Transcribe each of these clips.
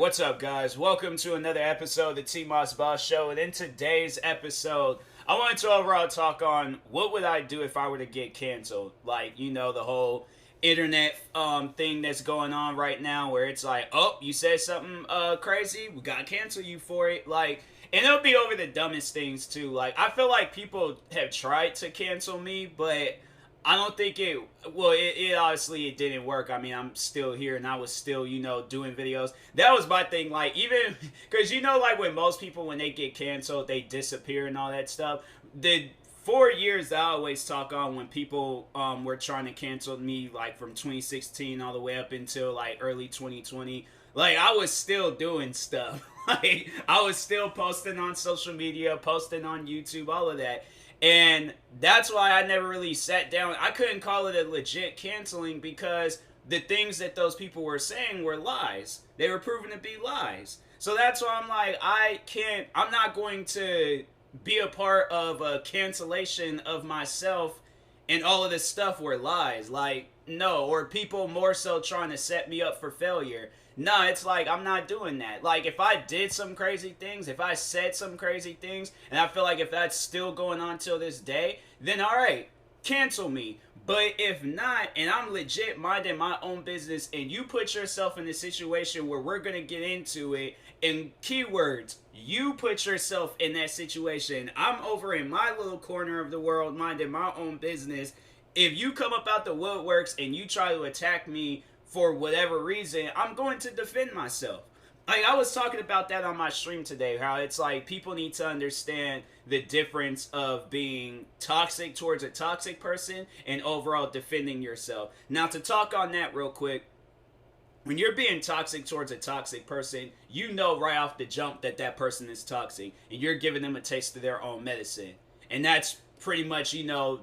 What's up, guys? Welcome to another episode of the TMossBoss Show. And in today's episode, I wanted to overall talk on what would I do if I were to get canceled. Like, the whole internet thing that's going on right now where it's like, oh, you said something crazy, we gotta cancel you for it. Like, and it'll be over the dumbest things too. Like, I feel like people have tried to cancel me, but I don't think it obviously it didn't work. I mean, I'm still here and I was still, doing videos. That was my thing. Like, even, because, like when most people, when they get canceled, they disappear and all that stuff. The 4 years that I always talk on when people were trying to cancel me, like from 2016 all the way up until like early 2020, like I was still doing stuff. Like, I was still posting on social media, posting on YouTube, all of that. And that's why I never really sat down. I couldn't call it a legit canceling because the things that those people were saying were lies. They were proven to be lies. So that's why I'm like, I'm not going to be a part of a cancellation of myself and all of this stuff were lies. Like, no, or people more so trying to set me up for failure. No, it's like, I'm not doing that. Like, if I did some crazy things, if I said some crazy things, and I feel like if that's still going on till this day, then alright, cancel me. But if not, and I'm legit minding my own business, and you put yourself in a situation where we're gonna get into it, and keywords, you put yourself in that situation. I'm over in my little corner of the world minding my own business. If you come up out the woodworks and you try to attack me for whatever reason, I'm going to defend myself. Like, I was talking about that on my stream today, how it's like people need to understand the difference of being toxic towards a toxic person and overall defending yourself. Now, to talk on that real quick, when you're being toxic towards a toxic person, you know right off the jump that that person is toxic, and you're giving them a taste of their own medicine. And that's pretty much,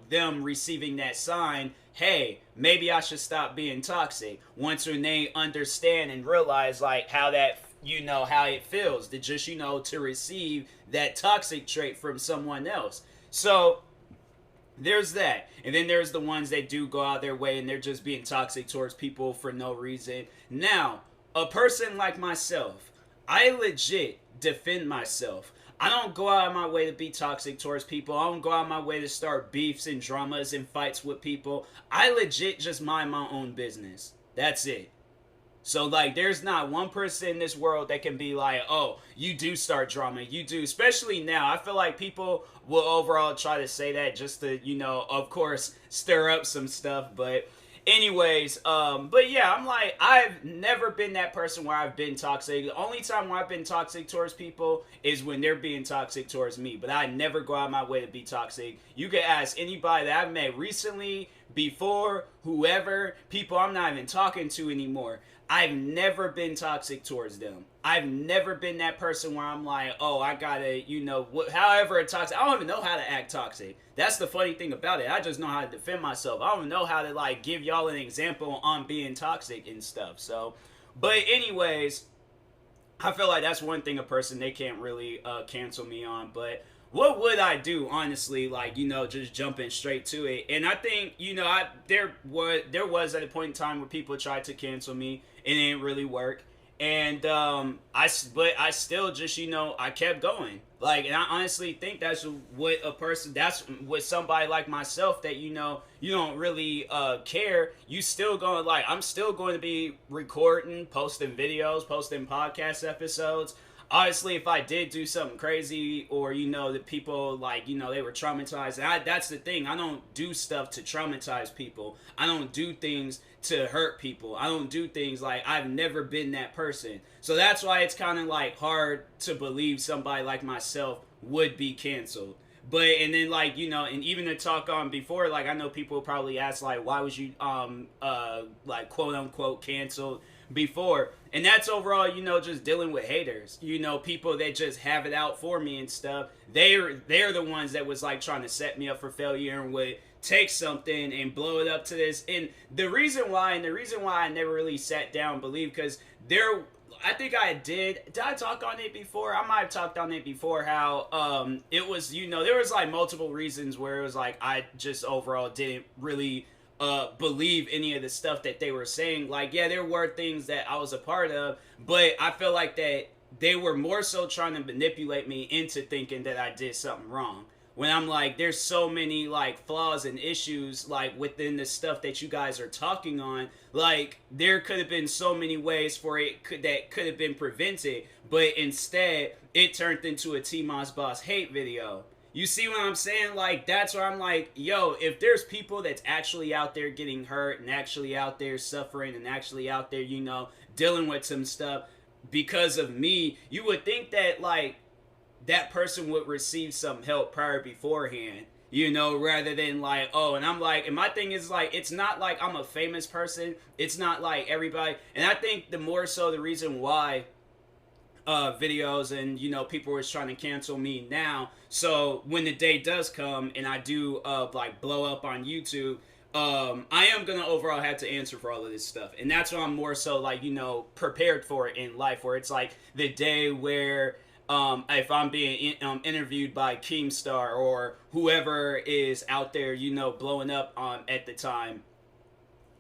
them receiving that sign, hey, maybe I should stop being toxic. Once when they understand and realize, like, how that, how it feels to just, to receive that toxic trait from someone else. So, there's that. And then there's the ones that do go out their way and they're just being toxic towards people for no reason. Now, a person like myself, I legit defend myself. I don't go out of my way to be toxic towards people. I don't go out of my way to start beefs and dramas and fights with people. I legit just mind my own business. That's it. So, like, there's not one person in this world that can be like, oh, you do start drama. You do. Especially now. I feel like people will overall try to say that just to, of course, stir up some stuff. But anyways, but yeah, I'm like, I've never been that person where I've been toxic. The only time where I've been toxic towards people is when they're being toxic towards me. But I never go out of my way to be toxic. You can ask anybody that I've met recently, before, whoever, people I'm not even talking to anymore. I've never been toxic towards them. I've never been that person where I'm like, oh, I gotta, however a toxic, I don't even know how to act toxic. That's the funny thing about it. I just know how to defend myself. I don't know how to, like, give y'all an example on being toxic and stuff. So, but anyways, I feel like that's one thing a person, they can't really cancel me on. But what would I do, honestly, like, just jumping straight to it? And I think, there was at a point in time where people tried to cancel me, and it didn't really work. And I still just, I kept going. Like, and I honestly think that's what that's what somebody like myself that, you don't really care. You still going, like, I'm still going to be recording, posting videos, posting podcast episodes. Obviously, if I did do something crazy or, that people, like, they were traumatized, that's the thing. I don't do stuff to traumatize people. I don't do things to hurt people. I don't do things like, I've never been that person. So that's why it's kind of, like, hard to believe somebody like myself would be canceled. But, and then, like, and even to talk on before, like, I know people probably ask, like, why was you, like, quote-unquote canceled before? And that's overall, just dealing with haters. People that just have it out for me and stuff. They're the ones that was, like, trying to set me up for failure and would take something and blow it up to this. And the reason why I never really sat down and believed, because I think did I talk on it before? I might have talked on it before, how it was, there was, like, multiple reasons where it was like I just overall didn't really believe any of the stuff that they were saying. Like, yeah, there were things that I was a part of, but I feel like that they were more so trying to manipulate me into thinking that I did something wrong. When I'm like, there's so many like flaws and issues like within the stuff that you guys are talking on. Like, there could have been so many ways for that could have been prevented, but instead it turned into a TMossBoss hate video. You see what I'm saying? Like, that's where I'm like, yo, if there's people that's actually out there getting hurt and actually out there suffering and actually out there, you know, dealing with some stuff because of me, you would think that like that person would receive some help prior beforehand, you know, rather than like, oh, and I'm like, and my thing is like, it's not like I'm a famous person. It's not like everybody. And I think the more so the reason why videos and, you know, people are trying to cancel me now. So when the day does come and I do like blow up on YouTube, I am gonna overall have to answer for all of this stuff, and that's why I'm more so like, you know, prepared for it in life, where it's like the day where if I'm being interviewed by Keemstar or whoever is out there, you know, blowing up at the time,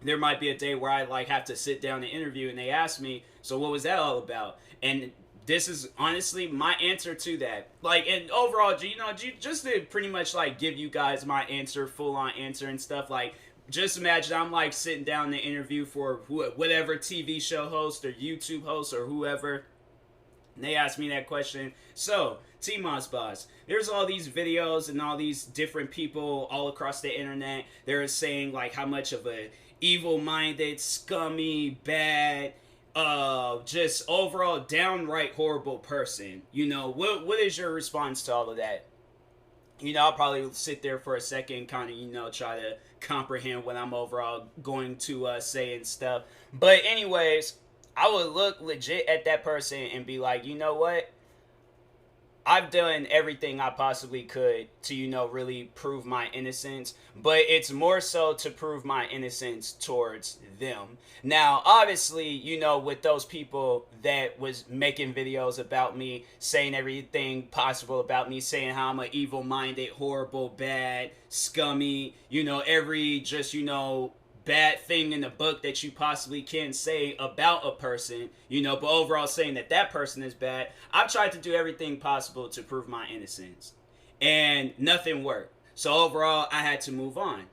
there might be a day where I like have to sit down and interview, and they ask me, so what was that all about? And this is honestly my answer to that. Like, and overall, you know, just to pretty much like give you guys my answer, full on answer and stuff. Like, just imagine I'm like sitting down in the interview for whatever TV show host or YouTube host or whoever. And they asked me that question. So, TMossBoss, there's all these videos and all these different people all across the internet. They're saying like how much of a evil-minded, scummy, bad, just overall downright horrible person. You know, what is your response to all of that? You know, I'll probably sit there for a second, kind of, you know, try to comprehend what I'm overall going to say and stuff. But anyways, I would look legit at that person and be like, you know what? I've done everything I possibly could to, you know, really prove my innocence, but it's more so to prove my innocence towards them. Now, obviously, you know, with those people that was making videos about me, saying everything possible about me, saying how I'm an evil-minded, horrible, bad, scummy, you know, every just, you know, bad thing in the book that you possibly can say about a person, you know, but overall saying that that person is bad, I've tried to do everything possible to prove my innocence, and nothing worked. So overall, I had to move on.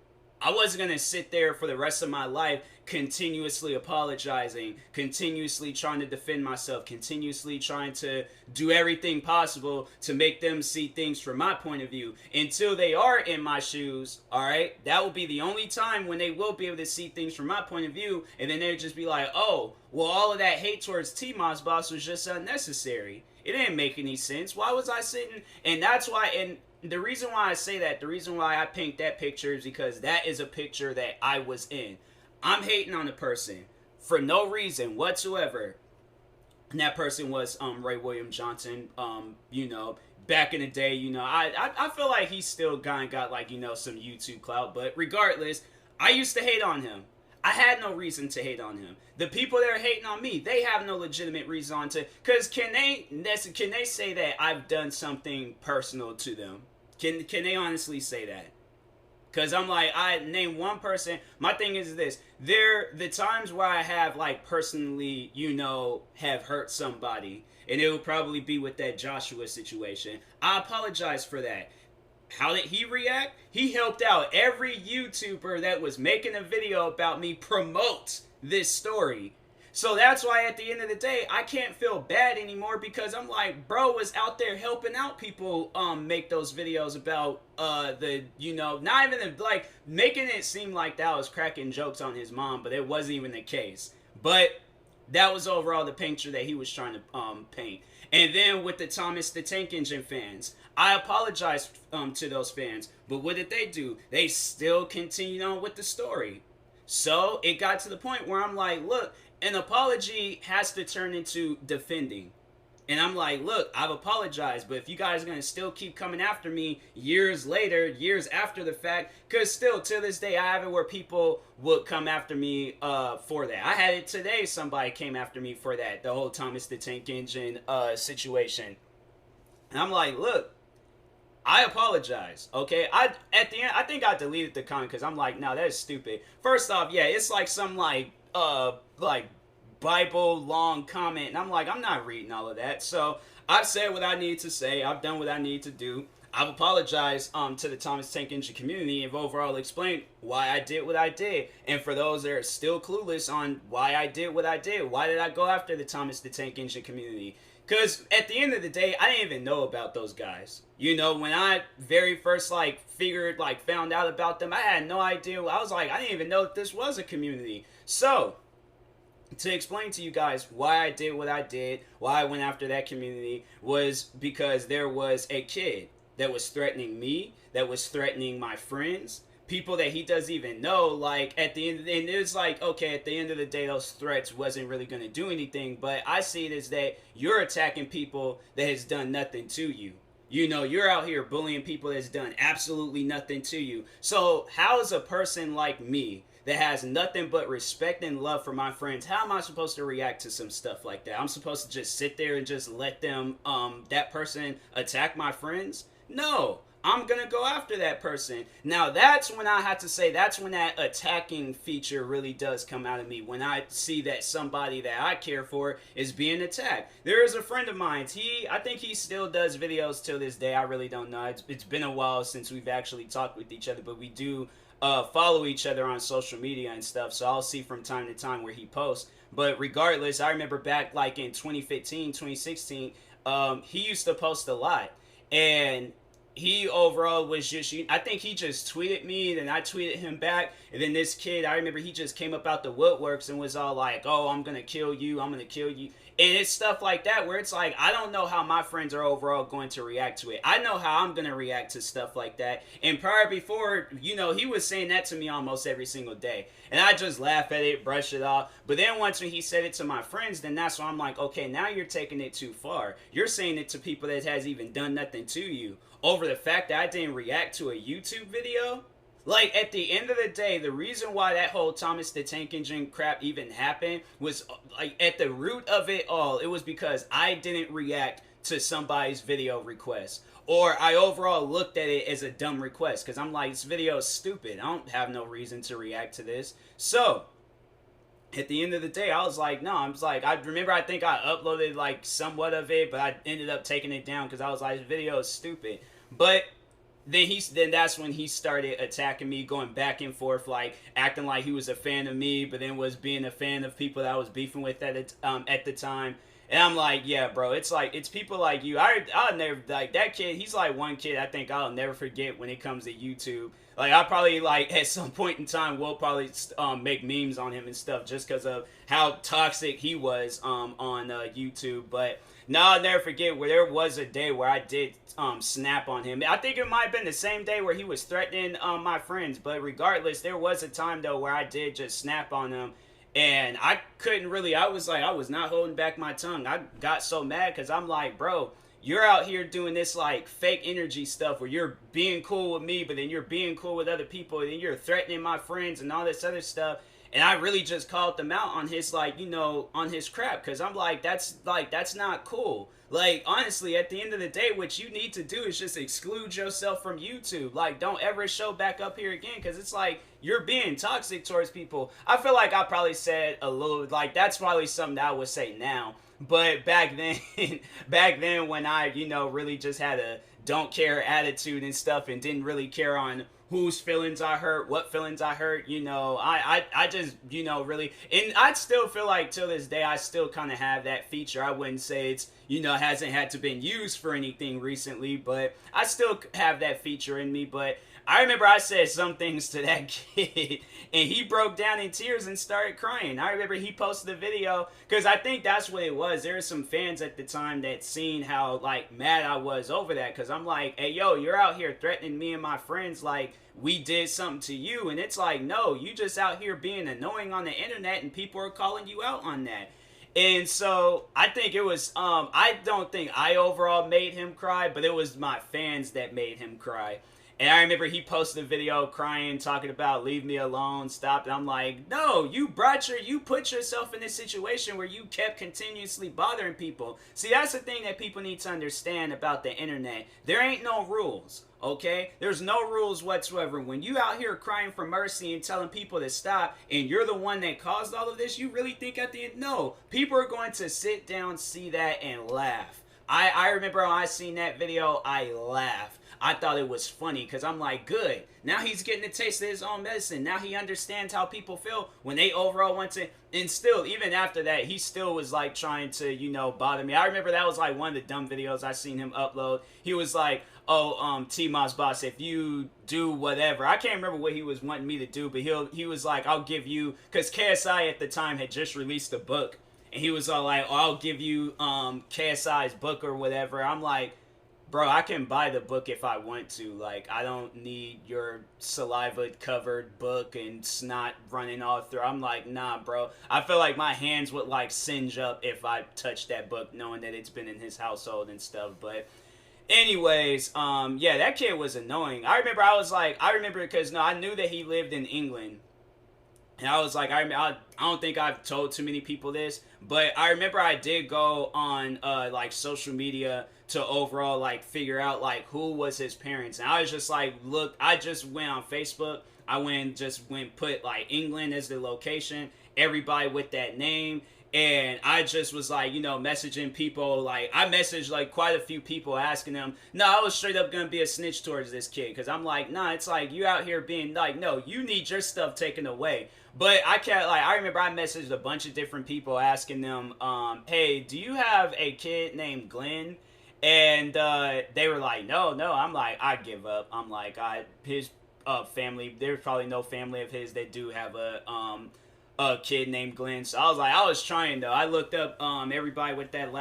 I wasn't going to sit there for the rest of my life continuously apologizing, continuously trying to defend myself, continuously trying to do everything possible to make them see things from my point of view until they are in my shoes. All right, that will be the only time when they will be able to see things from my point of view, and then they'll just be like, oh, well, all of that hate towards TMossBoss was just unnecessary. It didn't make any sense. Why was I sitting? And that's why, and the reason why I say that, the reason why I paint that picture is because that is a picture that I was in. I'm hating on a person for no reason whatsoever. And that person was Ray William Johnson. You know, back in the day, you know, I feel like he still kind of got like, you know, some YouTube clout. But regardless, I used to hate on him. I had no reason to hate on him. The people that are hating on me, they have no legitimate reason to. Because can they say that I've done something personal to them? Can they honestly say that? Because I'm like, I name one person. My thing is this. The times where I have like personally, you know, have hurt somebody. And it will probably be with that Joshua situation. I apologize for that. How did he react? He helped out every YouTuber that was making a video about me promote this story. So that's why at the end of the day, I can't feel bad anymore, because I'm like, bro was out there helping out people make those videos about the, you know, not even the, like making it seem like that was cracking jokes on his mom, but it wasn't even the case. But that was overall the picture that he was trying to paint. And then with the Thomas the Tank Engine fans, I apologize to those fans, but what did they do? They still continued on with the story. So it got to the point where I'm like, look, an apology has to turn into defending. And I'm like, look, I've apologized, but if you guys are going to still keep coming after me years later, years after the fact, because still to this day, I have it where people would come after me for that. I had it today, somebody came after me for that, the whole Thomas the Tank Engine situation. And I'm like, look, I apologize. Okay, at the end I think I deleted the comment because I'm like, no, that's stupid. First off, yeah, it's like some like Bible long comment, and I'm like, I'm not reading all of that. So I've said what I need to say. I've done what I need to do. I've apologized to the Thomas Tank Engine community and overall explained why I did what I did. And for those that are still clueless on why I did what I did, why did I go after the Thomas the Tank Engine community? Because at the end of the day, I didn't even know about those guys. You know, when I very first found out about them, I had no idea. I was like, I didn't even know that this was a community. So to explain to you guys why I did what I did, why I went after that community, was because there was a kid that was threatening me, that was threatening my friends, people that he doesn't even know. Like at the end of the, and it's like, okay, at the end of the day, those threats wasn't really going to do anything. But I see it as that you're attacking people that has done nothing to you. You know, you're out here bullying people that's done absolutely nothing to you. So how is a person like me that has nothing but respect and love for my friends, how am I supposed to react to some stuff like that? I'm supposed to just sit there and just let them that person attack my friends? No, I'm gonna go after that person. Now that's when I have to say, that's when that attacking feature really does come out of me. When I see that somebody that I care for is being attacked. There is a friend of mine. I think he still does videos till this day. I really don't know. It's been a while since we've actually talked with each other, but we do follow each other on social media and stuff. So I'll see from time to time where he posts. But regardless, I remember back like in 2015, 2016, he used to post a lot. And he overall was just, I think he just tweeted me, and then I tweeted him back, and then this kid, I remember he just came up out the woodworks and was all like, oh, I'm gonna kill you, I'm gonna kill you. And it's stuff like that where it's like, I don't know how my friends are overall going to react to it. I know how I'm going to react to stuff like that. And prior before, you know, he was saying that to me almost every single day. And I just laugh at it, brush it off. But then once when he said it to my friends, then that's when I'm like, okay, now you're taking it too far. You're saying it to people that has even done nothing to you. Over the fact that I didn't react to a YouTube video? Like, at the end of the day, the reason why that whole Thomas the Tank Engine crap even happened was, like, at the root of it all, it was because I didn't react to somebody's video request. Or I overall looked at it as a dumb request, because I'm like, this video is stupid. I don't have no reason to react to this. So, at the end of the day, I was like, no, I remember I think I uploaded, like, somewhat of it, but I ended up taking it down, because I was like, this video is stupid. But then that's when he started attacking me, going back and forth, like acting like he was a fan of me, but then was being a fan of people that I was beefing with at the time. And I'm like, yeah, bro, it's like, it's people like you. I'll never, like, that kid, he's like one kid I think I'll never forget when it comes to YouTube. Like, I probably, like, at some point in time, we'll probably make memes on him and stuff just because of how toxic he was on YouTube. But no, I'll never forget where there was a day where I did snap on him. I think it might have been the same day where he was threatening my friends. But regardless, there was a time, though, where I did just snap on him. And I couldn't really, I was not holding back my tongue. I got so mad because I'm like, bro, you're out here doing this like fake energy stuff where you're being cool with me, but then you're being cool with other people, and then you're threatening my friends and all this other stuff. And I really just called them out on his, like, you know, on his crap, because I'm like, that's not cool. Like, honestly, at the end of the day, what you need to do is just exclude yourself from YouTube. Like, don't ever show back up here again, because it's like, you're being toxic towards people. I feel like I probably said a little, like, that's probably something that I would say now. But back then when I, you know, really just had a don't care attitude and stuff and didn't really care on whose feelings I hurt, what feelings I hurt, you know, I just, you know, really, and I still feel like till this day, I still kind of have that feature. I wouldn't say it's, you know, hasn't had to been used for anything recently, but I still have that feature in me. But I remember I said some things to that kid, and he broke down in tears and started crying. I remember he posted a video, because I think that's what it was. There were some fans at the time that seen how, like, mad I was over that, because I'm like, hey, yo, you're out here threatening me and my friends like we did something to you, and it's like, no, you just out here being annoying on the internet, and people are calling you out on that. And so I think it was, I don't think I overall made him cry, but it was my fans that made him cry. And I remember he posted a video crying, talking about leave me alone, stop. And I'm like, no, you put yourself in this situation where you kept continuously bothering people. See, that's the thing that people need to understand about the internet. There ain't no rules. Okay? There's no rules whatsoever. When you out here crying for mercy and telling people to stop, and you're the one that caused all of this, you really think at the end, no, people are going to sit down, see that, and laugh. I remember when I seen that video, I laughed. I thought it was funny because I'm like, good. Now he's getting a taste of his own medicine. Now he understands how people feel when they overall want to. And still, even after that, he still was like trying to, you know, bother me. I remember that was like one of the dumb videos I seen him upload. He was like, oh, TMossBoss, if you do whatever. I can't remember what he was wanting me to do, but he was like, I'll give you, because KSI at the time had just released a book. And he was all like, oh, I'll give you KSI's book or whatever. I'm like, bro, I can buy the book if I want to. Like, I don't need your saliva-covered book and snot running all through. I'm like, nah, bro. I feel like my hands would, like, singe up if I touched that book knowing that it's been in his household and stuff. But anyways, yeah, that kid was annoying. I remember because, no, I knew that he lived in England. And I was like, I don't think I've told too many people this, but I remember I did go on, like, social media to overall, like, figure out, like, who was his parents. And I was just like, look, I just went on Facebook. I put, like, England as the location, everybody with that name. And I just was like, you know, messaging people. Like, I messaged, like, quite a few people asking them, no, I was straight up going to be a snitch towards this kid. Because I'm like, nah, it's like, you out here being like, no, you need your stuff taken away. But I can't, like, I remember I messaged a bunch of different people asking them, hey, do you have a kid named Glenn? And they were like, no. I'm like, I give up. I'm like, his family, there's probably no family of his that do have a kid named Glenn. So I was trying though. I looked up everybody with that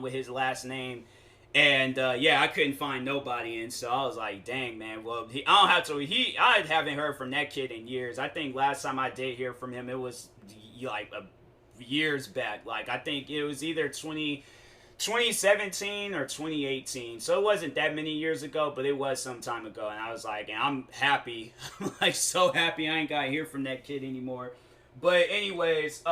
with his last name, and yeah, I couldn't find nobody. And so I was like, dang, man. Well, I haven't heard from that kid in years. I think last time I did hear from him, it was like years back. Like, I think it was either 2017 or 2018. So it wasn't that many years ago, but it was some time ago. And I was like, and I'm happy. I'm like so happy I ain't got to hear from that kid anymore. But anyways,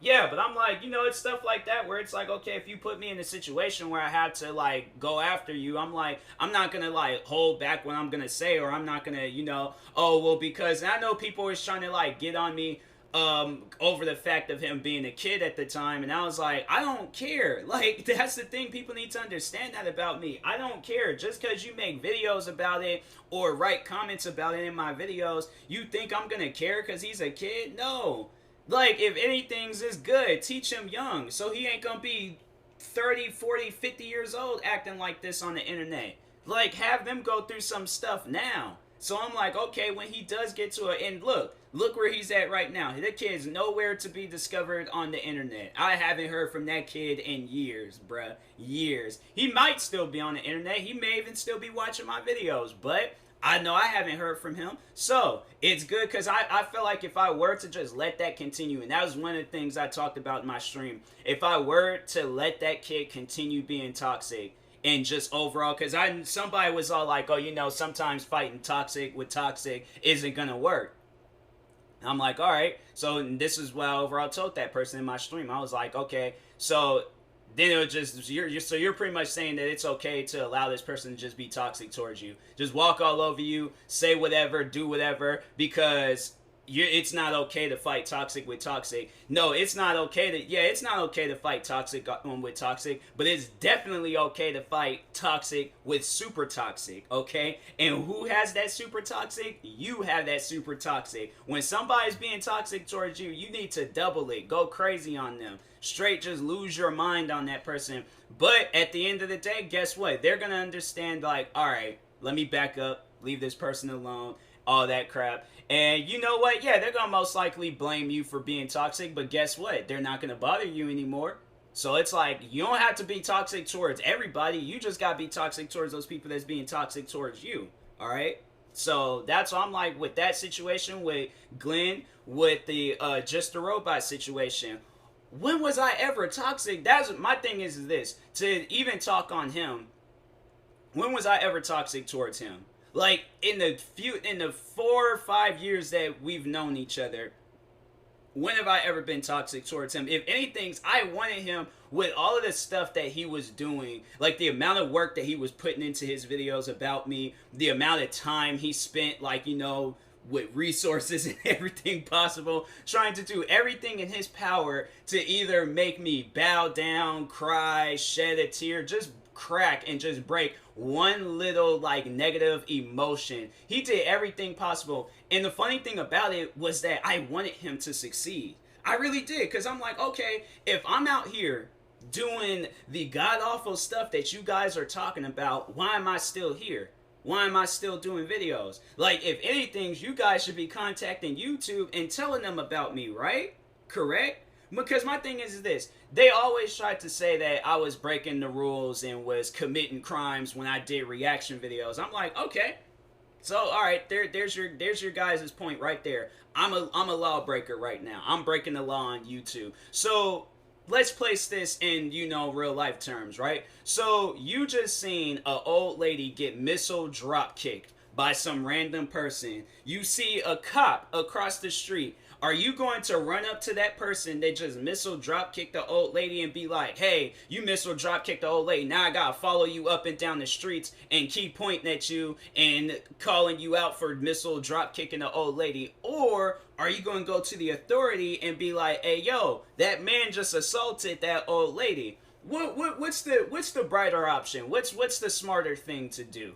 yeah, but I'm like, you know, it's stuff like that where it's like, okay, if you put me in a situation where I have to, like, go after you, I'm like, I'm not going to, like, hold back what I'm going to say, or I'm not going to, you know, oh, well, because I know people was trying to, like, get on me over the fact of him being a kid at the time, and I was like, I don't care. Like, that's the thing, people need to understand that about me. I don't care. Just because you make videos about it or write comments about it in my videos, you think I'm gonna care because he's a kid? No. Like, if anything's is good, teach him young, so he ain't gonna be 30, 40, 50 years old acting like this on the internet. Like, have them go through some stuff now. So I'm like, okay, when he does get to it, and look where he's at right now. The kid's nowhere to be discovered on the internet. I haven't heard from that kid in years, bruh. Years. He might still be on the internet. He may even still be watching my videos, but I know I haven't heard from him. So it's good because I feel like if I were to just let that continue, and that was one of the things I talked about in my stream, if I were to let that kid continue being toxic, and just overall, because somebody was all like, oh, you know, sometimes fighting toxic with toxic isn't gonna work. I'm like, all right. So this is what I overall told that person in my stream. I was like, okay, so then it was just, you're pretty much saying that it's okay to allow this person to just be toxic towards you, just walk all over you, say whatever, do whatever, because it's not okay to fight toxic with toxic. No, it's not okay it's not okay to fight toxic with toxic, but it's definitely okay to fight toxic with super toxic, okay? And who has that super toxic? You have that super toxic. When somebody's being toxic towards you, you need to double it. Go crazy on them. Straight just lose your mind on that person. But at the end of the day, guess what? They're going to understand, like, all right, let me back up, leave this person alone, all that crap. And you know what? Yeah, they're going to most likely blame you for being toxic, but guess what? They're not going to bother you anymore. So it's like, you don't have to be toxic towards everybody. You just got to be toxic towards those people that's being toxic towards you. All right? So that's what I'm like with that situation with Glenn, with the Just a Robot situation. When was I ever toxic? That's my thing is this. To even talk on him, when was I ever toxic towards him? Like in the 4 or 5 years that we've known each other, when have I ever been toxic towards him? If anything, I wanted him with all of the stuff that he was doing, like the amount of work that he was putting into his videos about me, the amount of time he spent, like, with resources and everything possible, trying to do everything in his power to either make me bow down, cry, shed a tear, just crack and just break one little like negative emotion. He did everything possible. And the funny thing about it was that I wanted him to succeed. I really did, because I'm like, okay, if I'm out here doing the god awful stuff that you guys are talking about, why am I still here? Why am I still doing videos? Like, if anything, you guys should be contacting YouTube and telling them about me, right? Correct? Because my thing is this. They always tried to say that I was breaking the rules and was committing crimes when I did reaction videos. I'm like, okay. So, all right, there's your guys' point right there. I'm a lawbreaker right now. I'm breaking the law on YouTube. So, let's place this in, real life terms, right? So you just seen an old lady get missile drop kicked by some random person. You see a cop across the street. Are you going to run up to that person that just missile drop kicked the old lady and be like, hey, you missile drop kicked the old lady, now I gotta follow you up and down the streets and keep pointing at you and calling you out for missile drop kicking the old lady? Or are you going to go to the authority and be like, hey, yo, that man just assaulted that old lady? What's the brighter option? What's the smarter thing to do?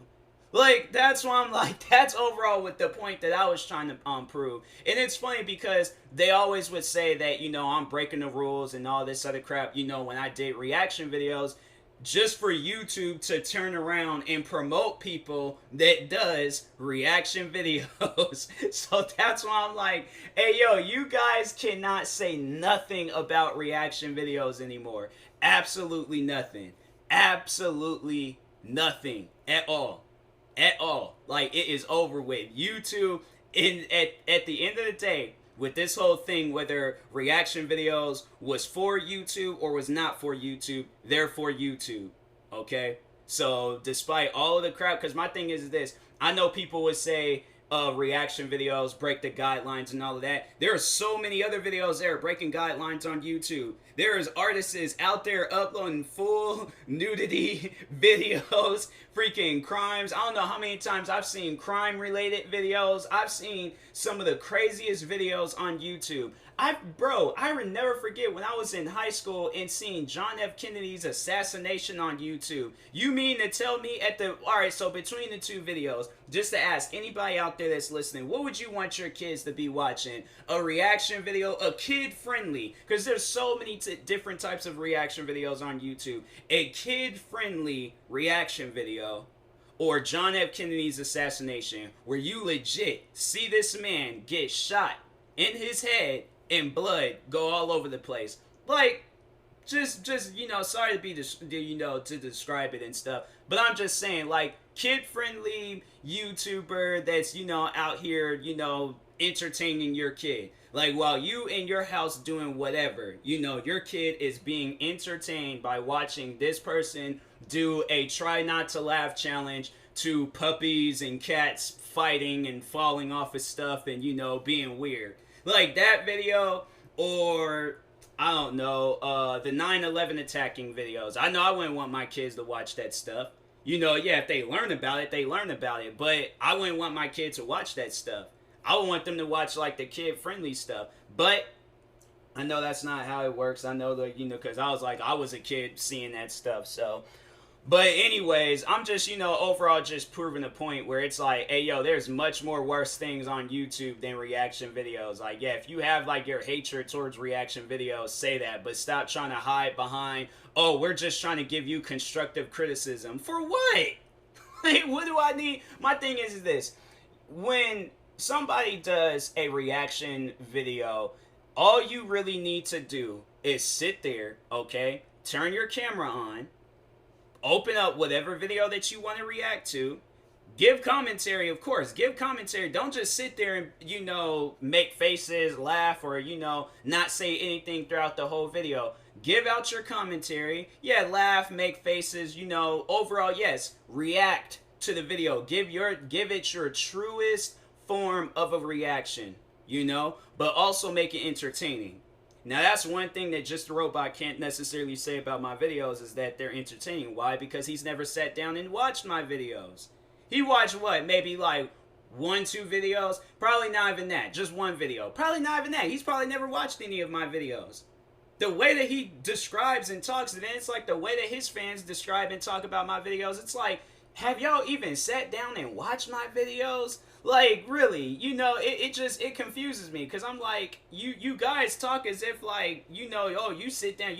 Like, that's why I'm like, that's overall with the point that I was trying to prove. And it's funny because they always would say that, I'm breaking the rules and all this other crap, when I did reaction videos, just for YouTube to turn around and promote people that does reaction videos. So that's why I'm like, hey, yo, you guys cannot say nothing about reaction videos anymore. Absolutely nothing. Absolutely nothing at all. At all. Like, it is over with. YouTube, at the end of the day, with this whole thing, whether reaction videos was for YouTube or was not for YouTube, they're for YouTube. Okay? So, despite all of the crap, because my thing is this, I know people would say reaction videos break the guidelines and all of that. There are so many other videos there breaking guidelines on YouTube. There's artists out there uploading full nudity videos, freaking crimes. I don't know how many times I've seen crime-related videos. I've seen some of the craziest videos on YouTube. I would never forget when I was in high school and seeing John F. Kennedy's assassination on YouTube. You mean to tell me alright, so between the two videos, just to ask anybody out there that's listening, what would you want your kids to be watching? A reaction video, a kid-friendly, because there's so many different types of reaction videos on YouTube. A kid-friendly reaction video, or John F. Kennedy's assassination, where you legit see this man get shot in his head and blood go all over the place. Like, just sorry to be to describe it and stuff, but I'm just saying, like, kid-friendly YouTuber that's out here entertaining your kid. Like, while you in your house doing whatever, your kid is being entertained by watching this person do a try not to laugh challenge to puppies and cats fighting and falling off of stuff and being weird. Like that video, or I don't know, the 9/11 attacking videos. I know I wouldn't want my kids to watch that stuff. Yeah, if they learn about it, they learn about it. But I wouldn't want my kids to watch that stuff. I would want them to watch like the kid-friendly stuff. But I know that's not how it works. I know that, because I was a kid seeing that stuff. So, but anyways, I'm just, overall just proving the point where it's like, hey, yo, there's much more worse things on YouTube than reaction videos. Like, yeah, if you have, like, your hatred towards reaction videos, say that. But stop trying to hide behind, oh, we're just trying to give you constructive criticism. For what? Like, what do I need? My thing is this. When somebody does a reaction video, all you really need to do is sit there, okay, turn your camera on, open up whatever video that you want to react to, give commentary, of course, give commentary. Don't just sit there and, make faces, laugh, or, not say anything throughout the whole video. Give out your commentary. Yeah, laugh, make faces, overall, yes, react to the video. Give it your truest form of a reaction, you know, but also make it entertaining. Now that's one thing that Just a Robot can't necessarily say about my videos, is that they're entertaining. Why? Because he's never sat down and watched my videos. He watched what? Maybe like 1-2 videos? Probably not even that. Just one video. Probably not even that. He's probably never watched any of my videos. The way that he describes and talks, and then it's like the way that his fans describe and talk about my videos, it's like, have y'all even sat down and watched my videos? Like, really, you know, it confuses me, because I'm like, you guys talk as if, like, you know, oh, you sat down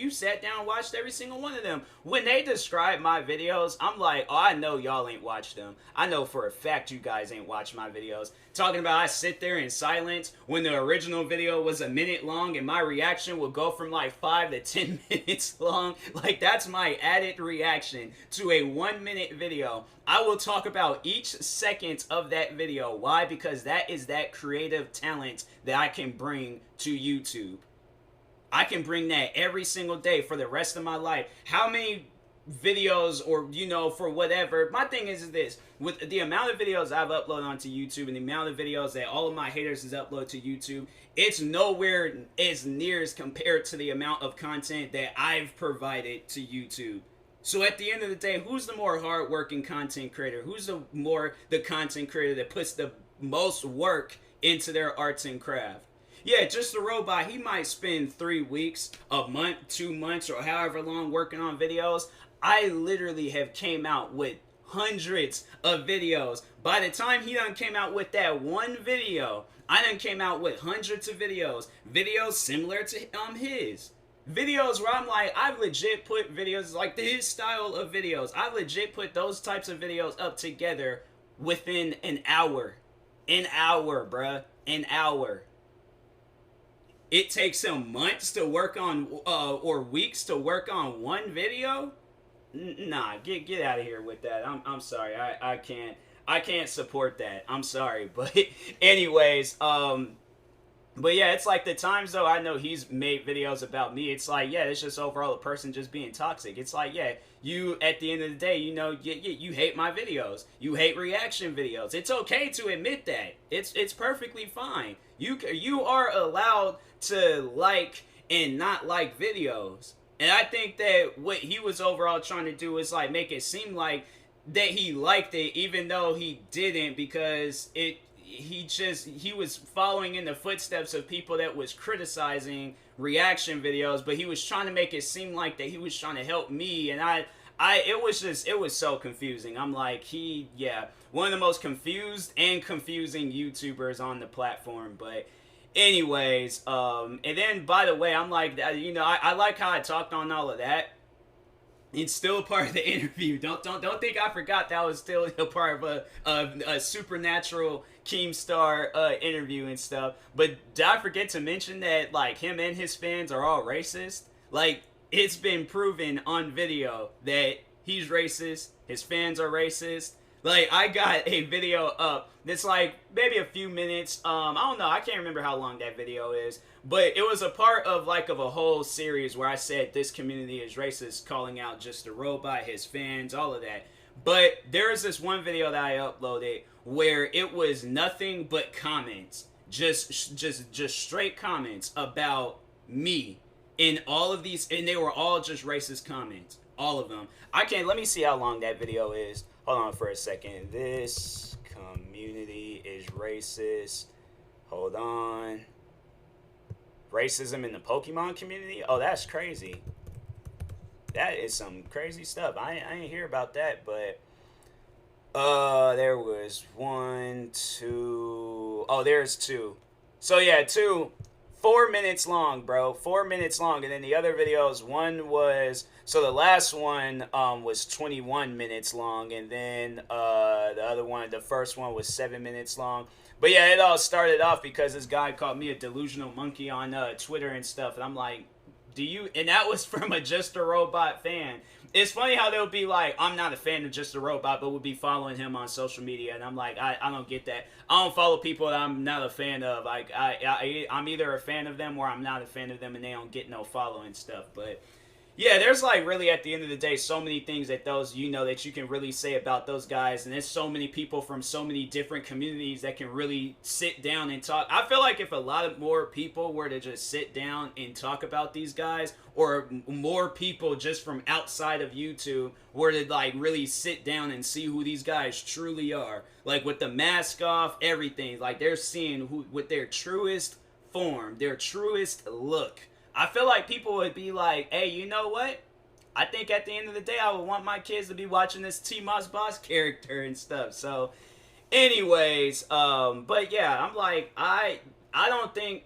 and watched every single one of them. When they describe my videos, I'm like, oh, I know y'all ain't watched them. I know for a fact you guys ain't watched my videos. Talking about I sit there in silence when the original video was a minute long and my reaction will go from like 5 to 10 minutes long. Like, that's my added reaction to a 1-minute video. I will talk about each second of that video. Why? Because that is that creative talent that I can bring to YouTube. I can bring that every single day for the rest of my life. How many videos, or, you know, for whatever, my thing is this: with the amount of videos I've uploaded onto YouTube and the amount of videos that all of my haters has uploaded to YouTube, it's nowhere as near as compared to the amount of content that I've provided to YouTube. So at the end of the day, who's the more hardworking content creator? Who's the content creator that puts the most work into their arts and craft? Yeah, Just a Robot, he might spend 3 weeks, a month, 2 months, or however long working on videos. I literally have came out with hundreds of videos. By the time he done came out with that one video, I done came out with hundreds of videos. Videos similar to his. Videos where I'm like, I've legit put videos, like his style of videos, I've legit put those types of videos up together within an hour. An hour, bruh. An hour. It takes him months to work on, or weeks to work on one video? Nah, get out of here with that. I'm sorry. I can't support that. I'm sorry. But anyways, but yeah, it's like the times though I know he's made videos about me, it's like, yeah, it's just overall a person just being toxic. It's like, yeah, you, at the end of the day, you know, you hate my videos. You hate reaction videos. It's okay to admit that. It's perfectly fine. You are allowed to like and not like videos. And I think that what he was overall trying to do is like make it seem like that he liked it, even though he didn't, because he was following in the footsteps of people that was criticizing reaction videos, but he was trying to make it seem like that he was trying to help me, and it was so confusing. I'm like, one of the most confused and confusing YouTubers on the platform. But anyways, and then, by the way, I'm like, you know, I like how I talked on all of that. It's still a part of the interview. Don't think I forgot that was still a part of a supernatural Keemstar interview and stuff. But did I forget to mention that, like, him and his fans are all racist? Like, it's been proven on video that he's racist, his fans are racist. Like, I got a video up that's like maybe a few minutes. I don't know, I can't remember how long that video is, but it was a part of like of a whole series where I said this community is racist, calling out Just a Robot, his fans, all of that. But there is this one video that I uploaded where it was nothing but comments, just straight comments about me, in all of these, and they were all just racist comments, all of them. Let me see how long that video is. Hold on for a second. This community is racist. Hold on. Racism in the Pokemon community? Oh, that's crazy. That is some crazy stuff. I ain't hear about that, but there was 1, 2. Oh, there's 2. So yeah, 2. 4 minutes long, bro. 4 minutes long. And then the other videos, one was, so the last one was 21 minutes long, and then the other one, the first one, was 7 minutes long. But yeah, it all started off because this guy called me a delusional monkey on Twitter and stuff, and I'm like, and that was from a Just a Robot fan. It's funny how they'll be like, I'm not a fan of Just a Robot, but would be following him on social media, and I'm like, I don't get that. I don't follow people that I'm not a fan of. Like, I'm either a fan of them or I'm not a fan of them, and they don't get no following stuff. But Yeah, there's like really at the end of the day so many things that those that you can really say about those guys, and there's so many people from so many different communities that can really sit down and talk. I feel like if a lot of more people were to just sit down and talk about these guys, or more people just from outside of YouTube were to like really sit down and see who these guys truly are, like with the mask off, everything, like they're seeing who with their truest form, their truest look. I feel like people would be like, hey, you know what? I think at the end of the day, I would want my kids to be watching this TMossBoss character and stuff. So, anyways, but yeah, I'm like, I don't think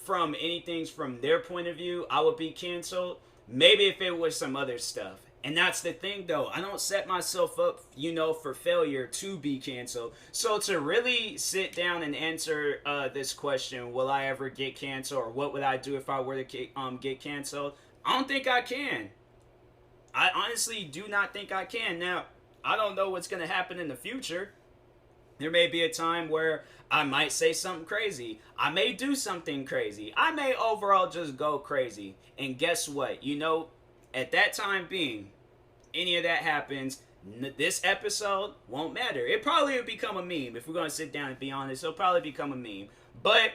from anything from their point of view, I would be canceled. Maybe if it was some other stuff. And that's the thing, though. I don't set myself up, for failure to be canceled. So to really sit down and answer this question, will I ever get canceled, or what would I do if I were to get canceled? I don't think I can. I honestly do not think I can. Now, I don't know what's going to happen in the future. There may be a time where I might say something crazy. I may do something crazy. I may overall just go crazy. And guess what? At that time being, any of that happens, this episode won't matter. It probably will become a meme. If we're going to sit down and be honest, it'll probably become a meme. But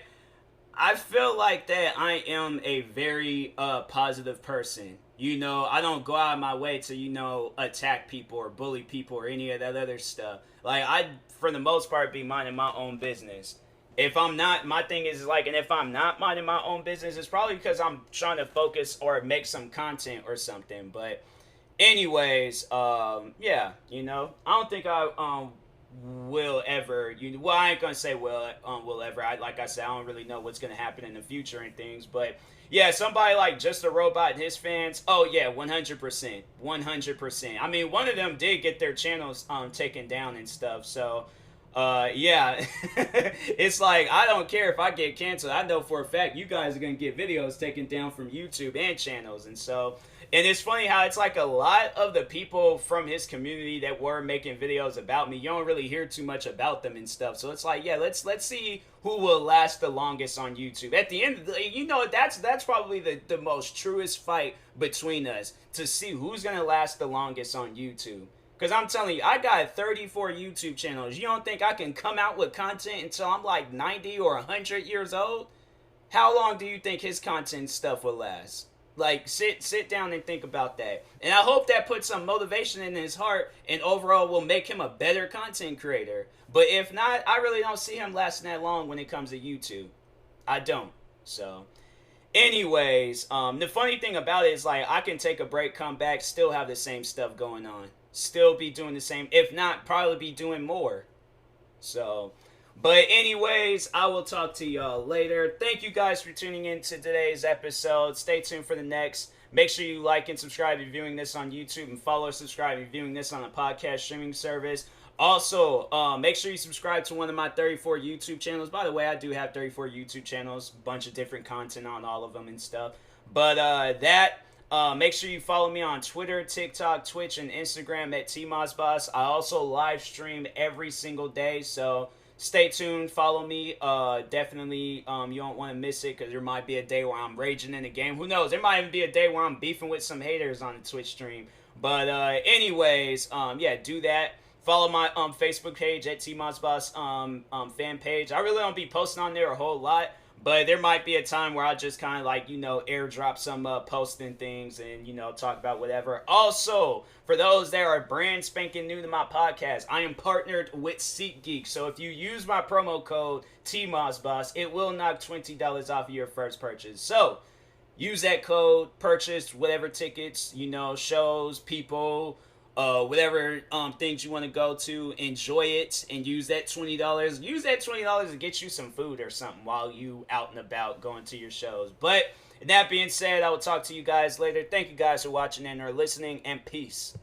I feel like that I am a very positive person. I don't go out of my way to, attack people or bully people or any of that other stuff. Like, I, for the most part, be minding my own business. If I'm not, my thing is like, and if I'm not minding my own business, it's probably because I'm trying to focus or make some content or something. But anyways, yeah, I don't think I will ever, well, I ain't gonna say will ever. Like I said, I don't really know what's gonna happen in the future and things, but yeah, somebody like Just a Robot and his fans, oh yeah, 100%, 100%. I mean, one of them did get their channels taken down and stuff, so yeah, it's like, I don't care if I get canceled. I know for a fact you guys are gonna get videos taken down from YouTube and channels, and so, and it's funny how it's like a lot of the people from his community that were making videos about me, you don't really hear too much about them and stuff. So it's like, yeah, let's see who will last the longest on YouTube. At the end of the day, that's probably the most truest fight between us, to see who's gonna last the longest on YouTube. Because I'm telling you, I got 34 YouTube channels. You don't think I can come out with content until I'm like 90 or 100 years old? How long do you think his content stuff will last? Like, sit down and think about that. And I hope that puts some motivation in his heart and overall will make him a better content creator. But if not, I really don't see him lasting that long when it comes to YouTube. I don't. So, anyways, the funny thing about it is, like, I can take a break, come back, still have the same stuff going on. Still be doing the same. If not, probably be doing more. So, but anyways, I will talk to y'all later. Thank you guys for tuning in to today's episode. Stay tuned for the next. Make sure you like and subscribe if you're viewing this on YouTube, and follow, subscribe if you're viewing this on a podcast streaming service. Also, make sure you subscribe to one of my 34 YouTube channels. By the way, I do have 34 YouTube channels, a bunch of different content on all of them and stuff. But make sure you follow me on Twitter, TikTok, Twitch, and Instagram at TMossBoss. I also live stream every single day, so stay tuned, follow me. Definitely, you don't want to miss it, because there might be a day where I'm raging in the game. Who knows? There might even be a day where I'm beefing with some haters on the Twitch stream. But anyways, yeah, do that. Follow my Facebook page at TMossBoss fan page. I really don't be posting on there a whole lot, but there might be a time where I just kind of like, airdrop some posting things and, talk about whatever. Also, for those that are brand spanking new to my podcast, I am partnered with SeatGeek. So if you use my promo code TMossBoss, it will knock $20 off of your first purchase. So use that code, purchase whatever tickets, shows, people, whatever things you want to go to, enjoy it, and use that $20. Use that $20 to get you some food or something while you out and about going to your shows. But that being said, I will talk to you guys later. Thank you guys for watching and or listening, and peace.